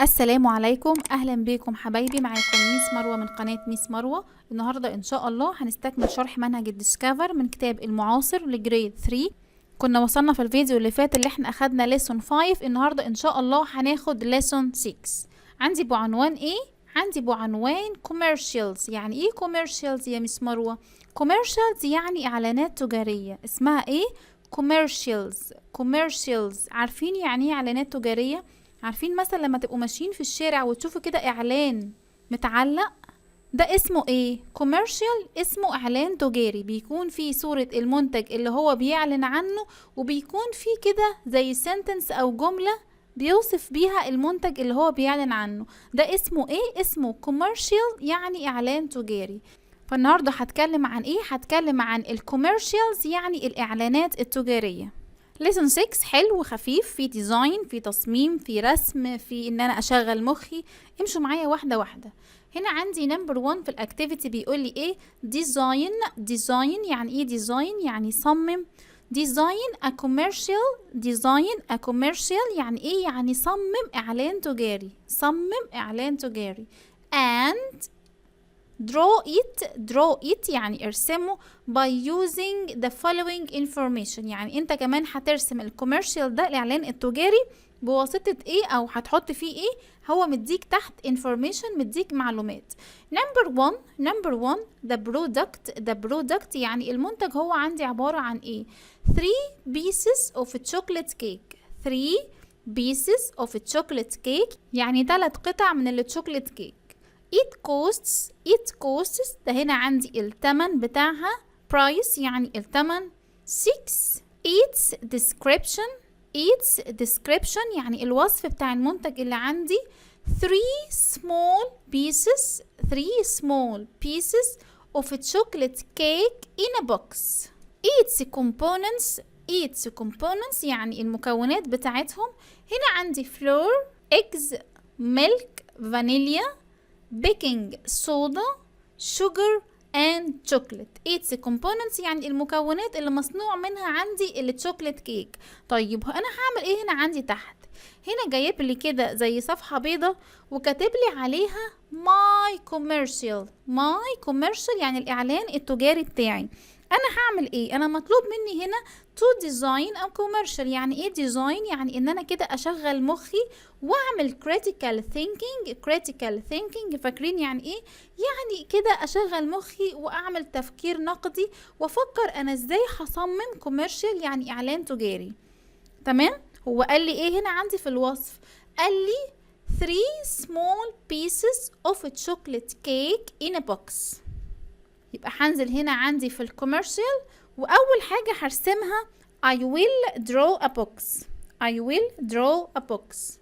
السلام عليكم، اهلا بكم حبايبي. معاكم ميس مروه من قناه ميس مروه. النهارده ان شاء الله هنستكمل شرح منهج الديسكفر من كتاب المعاصر لجريد 3. كنا وصلنا في الفيديو اللي فات اللي احنا اخدنا ليسون 5. النهارده ان شاء الله هناخد ليسون 6. عندي بعنوان ايه؟ عندي بعنوان commercials. يعني ايه commercials يا ميس مروه؟ commercials يعني اعلانات تجاريه. اسمها ايه؟ commercials. عارفين يعني ايه اعلانات تجاريه؟ عارفين مثلا لما تبقوا ماشيين في الشارع وتشوفوا كده اعلان متعلق، ده اسمه ايه؟ كوميرشال. اسمه اعلان تجاري، بيكون فيه صورة المنتج اللي هو بيعلن عنه، وبيكون فيه كده زي سنتنس او جملة بيوصف بيها المنتج اللي هو بيعلن عنه. ده اسمه ايه؟ اسمه كوميرشال، يعني اعلان تجاري. فالنهاردة هتكلم عن ايه؟ هتكلم عن الكوميرشالز، يعني الاعلانات التجارية. ليسون 6 حلو وخفيف، في ديزاين، في تصميم، في رسم، في ان انا اشغل مخي. امشوا معايا واحده واحده. هنا عندي نمبر 1 في الاكتيفيتي بيقول لي ايه؟ ديزاين. يعني ايه ديزاين؟ يعني صمم. ديزاين ا كوميرشال يعني ايه؟ يعني صمم اعلان تجاري. and draw it يعني ارسمه by using the following information. يعني انت كمان هترسم الكوميرشال ده، الاعلان التجاري، بواسطة ايه او هتحط فيه ايه؟ هو مديك تحت information، مديك معلومات. number one the product يعني المنتج هو عندي عبارة عن ايه؟ 3 pieces of chocolate cake. 3 pieces of chocolate cake يعني 3 قطع من الشوكولات كيك. it costs ده هنا عندي الثمن بتاعها. price يعني الثمن. 6 its description يعني الوصف بتاع المنتج اللي عندي. 3 small pieces of chocolate cake in a box. its components يعني المكونات بتاعتهم. هنا عندي flour, eggs, milk, vanilla, بيكنج صودا، sugar and chocolate. its components يعني المكونات اللي مصنوع منها عندي الشوكولات كيك. طيب انا هعمل ايه هنا عندي تحت؟ هنا جايب لي كده زي صفحة بيضة وكاتب لي عليها my commercial يعني الاعلان التجاري بتاعي. انا هعمل ايه؟ انا مطلوب مني هنا to design a commercial. يعني ايه design؟ يعني ان انا كده اشغل مخي واعمل critical thinking. فاكرين يعني ايه؟ يعني كده اشغل مخي واعمل تفكير نقدي وافكر انا ازاي هصمم commercial يعني اعلان تجاري. تمام؟ هو قال لي ايه هنا عندي في الوصف؟ قال لي 3 small pieces of chocolate cake in a box. يبقى هنزل هنا عندي في الكوميرشال، واول حاجة هرسمها I will draw a box.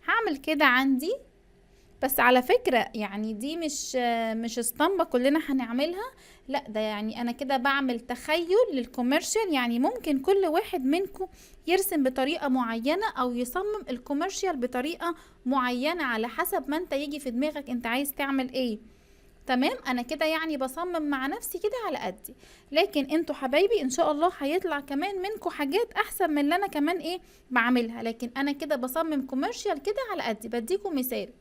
هعمل كده عندي. بس على فكرة يعني دي مش اسطمبة كلنا هنعملها، لا ده يعني انا كده بعمل تخيل للكوميرشال. يعني ممكن كل واحد منكم يرسم بطريقة معينة او يصمم الكوميرشال بطريقة معينة على حسب ما انت يجي في دماغك انت عايز تعمل ايه. تمام؟ انا كده يعني بصمم مع نفسي كده على قدي، لكن انتوا حبايبي ان شاء الله هيطلع كمان منكم حاجات احسن من اللي انا كمان ايه بعملها. لكن انا كده بصمم كوميرشال كده على قدي. بديكم مثال،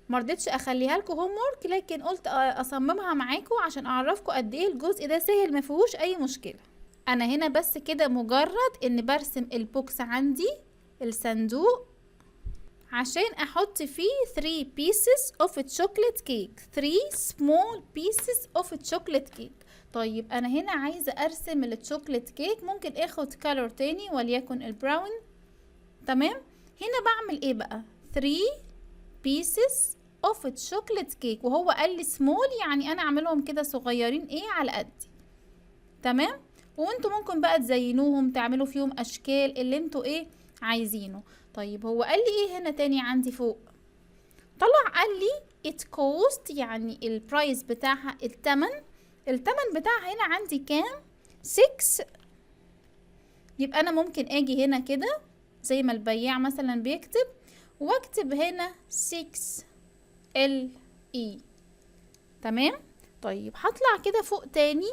مرضتش اخليها لكم هوم وورك، لكن قلت اصممها معاكم عشان اعرفكم قد ايه الجزء ده سهل، ما فيهوش اي مشكله. انا هنا بس كده مجرد ان برسم البوكس عندي، الصندوق، عشان احط فيه 3 pieces of chocolate cake. 3 small pieces of chocolate cake. طيب انا هنا عايزة ارسم الشوكولات كيك، ممكن اخد كالر تاني وليكن البراون. تمام؟ هنا بعمل ايه بقى؟ 3 pieces of chocolate cake، وهو قال لي small يعني انا اعملهم كده صغيرين ايه على قدي. تمام؟ وانتوا ممكن بقى تزينوهم، تعملوا فيهم اشكال اللي انتوا ايه عايزينه. طيب هو قال لي ايه هنا تاني عندي فوق؟ طلع قال لي it cost يعني البرايس بتاعها، التمن بتاعها هنا عندي كام؟ 6. يبقى انا ممكن اجي هنا كده زي ما البياع مثلا بيكتب، واكتب هنا 6 LE. تمام؟ طيب هطلع كده فوق تاني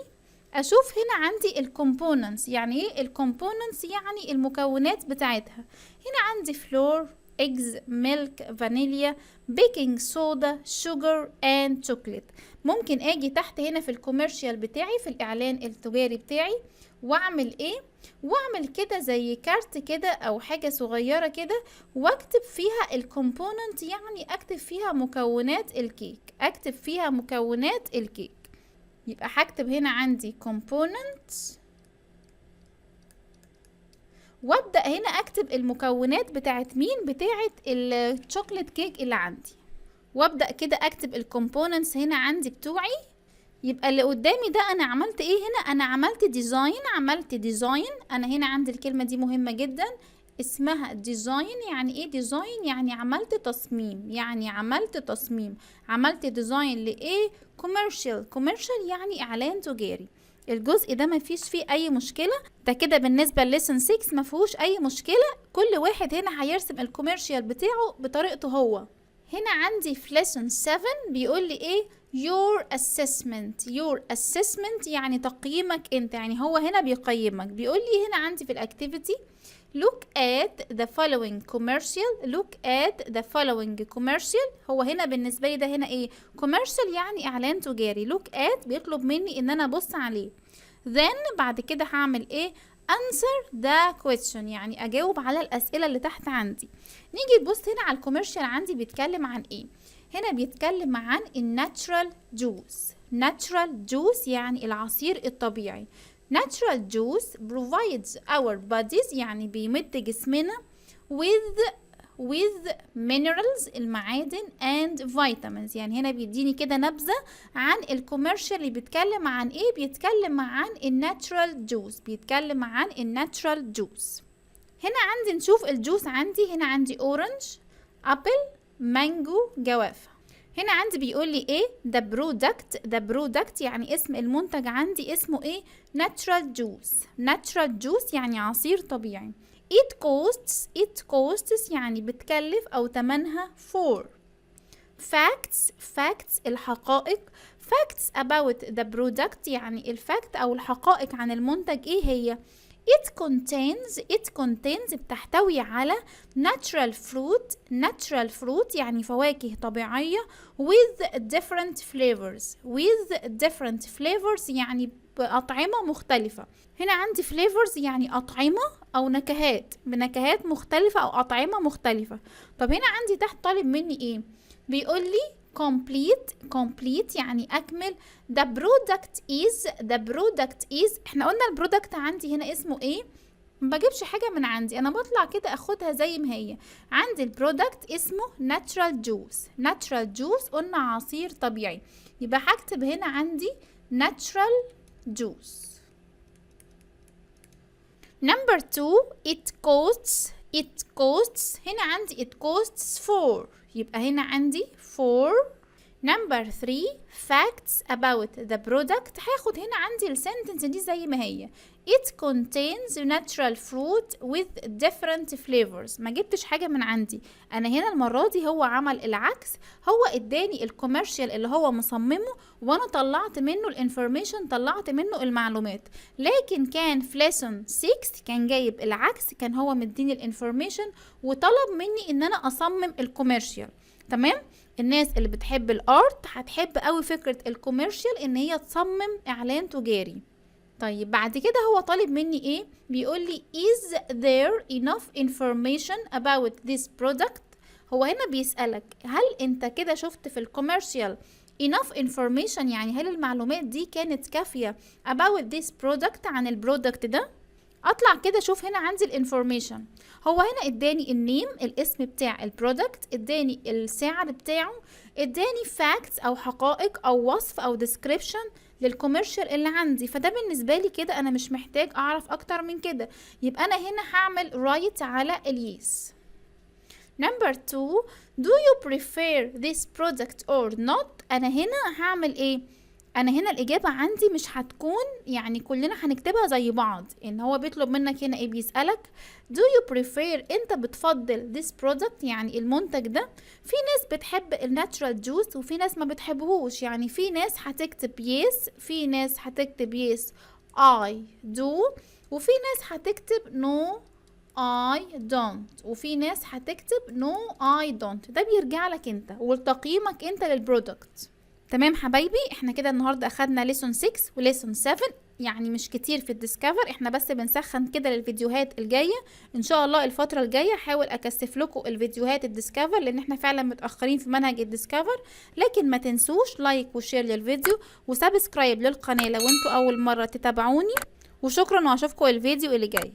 اشوف هنا عندي الكومبوننتس. يعني ايه الكومبوننتس؟ يعني المكونات بتاعتها. هنا عندي فلور، eggs, milk, vanilla, baking soda, sugar and chocolate. ممكن اجي تحت هنا في الكوميرشال بتاعي، في الاعلان التجاري بتاعي، واعمل ايه؟ واعمل كده زي كارت كده او حاجة صغيرة كده، واكتب فيها الكومبوننت، يعني اكتب فيها مكونات الكيك، اكتب فيها مكونات الكيك. يبقى هكتب هنا عندي component، وابدأ هنا اكتب المكونات بتاعت مين؟ بتاعت الشوكليت كيك اللي عندي، وابدأ كده اكتب الكومبوننتس هنا عندي بتوعي. يبقى اللي قدامي ده انا عملت ايه هنا؟ انا عملت ديزاين. انا هنا عندي الكلمة دي مهمة جدا، اسمها ديزاين. يعني ايه ديزاين؟ يعني عملت تصميم. عملت ديزاين لايه؟ كوميرشال يعني اعلان تجاري. الجزء ده ما فيش فيه اي مشكلة، ده كده بالنسبة لليسن 6 ما فيهوش اي مشكلة. كل واحد هنا هيرسم الكوميرشال بتاعه بطريقته هو. هنا عندي في lesson 7 بيقول لي ايه؟ your assessment يعني تقييمك انت، يعني هو هنا بيقيمك. بيقول لي هنا عندي في الاكتيفيتي look at the following commercial. هو هنا بالنسبة لي ده هنا ايه؟ commercial يعني اعلان تجاري. look at بيطلب مني ان انا ابص عليه. then بعد كده هعمل ايه؟ answer the question يعني اجاوب على الاسئلة اللي تحت عندي. نيجي نبص هنا على الكوميرشال عندي بيتكلم عن ايه. هنا بيتكلم عن الناتشرال جوس يعني العصير الطبيعي. natural juice provides our bodies يعني بيمد جسمنا with minerals المعادن and vitamins. يعني هنا بيديني كده نبذة عن الكوميرشال اللي بيتكلم عن ايه. بيتكلم عن الناتشرال جوس. هنا عندي نشوف الجوس عندي. هنا عندي اورنج، ابل، مانجو، جوافة. هنا عندي بيقول لي ايه؟ the product يعني اسم المنتج عندي اسمه ايه؟ natural juice يعني عصير طبيعي. it costs يعني بتكلف او تمنها 4. facts الحقائق. facts about the product يعني الفاكت او الحقائق عن المنتج ايه هي؟ it contains بتحتوي على natural fruit يعني فواكه طبيعية with different flavors يعني بأطعمة مختلفة. هنا عندي flavors يعني أطعمة أو نكهات، بنكهات مختلفة أو أطعمة مختلفة. طب هنا عندي تحت طالب مني إيه؟ بيقول لي complete يعني أكمل. the product is احنا قلنا البرودكت عندي هنا اسمه ايه؟ ما بجيبش حاجة من عندي، انا بطلع كده اخدها زي ما هي. عندي البرودكت اسمه natural juice قلنا عصير طبيعي، يبقى هكتب هنا عندي natural juice. number 2 it costs هنا عندي it costs 4 يبقى هنا عندي 4. number 3 facts about the product هاخد هنا عندي السنتنس دي زي ما هي. it contains natural fruit with different flavors. ما جبتش حاجة من عندي، انا هنا المرة دي هو عمل العكس، هو اداني الكوميرشال اللي هو مصممه وانا طلعت منه الانفورميشن، طلعت منه المعلومات. لكن كان في lesson 6 كان جايب العكس، كان هو مديني الانفورميشن وطلب مني ان انا اصمم الكوميرشال. تمام؟ الناس اللي بتحب الارت هتحب قوي فكرة الكوميرشال ان هي تصمم اعلان تجاري. طيب بعد كده هو طالب مني ايه؟ بيقول لي is there enough information about this product. هو هنا بيسألك هل انت كده شفت في الكوميرشال enough information، يعني هل المعلومات دي كانت كافية about this product عن البرودكت ده؟ اطلع كده شوف هنا عندي الانفورميشن. هو هنا اداني النيم الاسم بتاع البرودكت، اداني السعر بتاعه، اداني فاكتس او حقائق او وصف او description للكوميرشال اللي عندي. فده بالنسبة لي كده انا مش محتاج اعرف اكتر من كده، يبقى انا هنا هعمل رايت على اليس. number 2 do you prefer this product or not. انا هنا هعمل ايه؟ انا هنا الاجابة عندي مش هتكون يعني كلنا هنكتبها زي بعض، ان هو بيطلب منك هنا ايه؟ بيسألك do you prefer انت بتفضل this product يعني المنتج ده. في ناس بتحب الناتشرال جوس وفي ناس ما بتحبهوش، يعني في ناس هتكتب yes، في ناس هتكتب yes I do، وفي ناس هتكتب no I don't، وفي ناس هتكتب no I don't. ده بيرجع لك انت ولتقييمك انت للبرودكت. تمام حبايبي، احنا كده النهارده اخدنا ليسون 6 وليسون 7، يعني مش كتير في الديسكفر، احنا بس بنسخن كده للفيديوهات الجايه. ان شاء الله الفتره الجايه هحاول اكثف لكم الفيديوهات الديسكفر، لان احنا فعلا متاخرين في منهج الديسكفر. لكن ما تنسوش لايك وشير للفيديو وسبسكرايب للقناه لو انتوا اول مره تتابعوني، وشكرا واشوفكم الفيديو اللي جاي.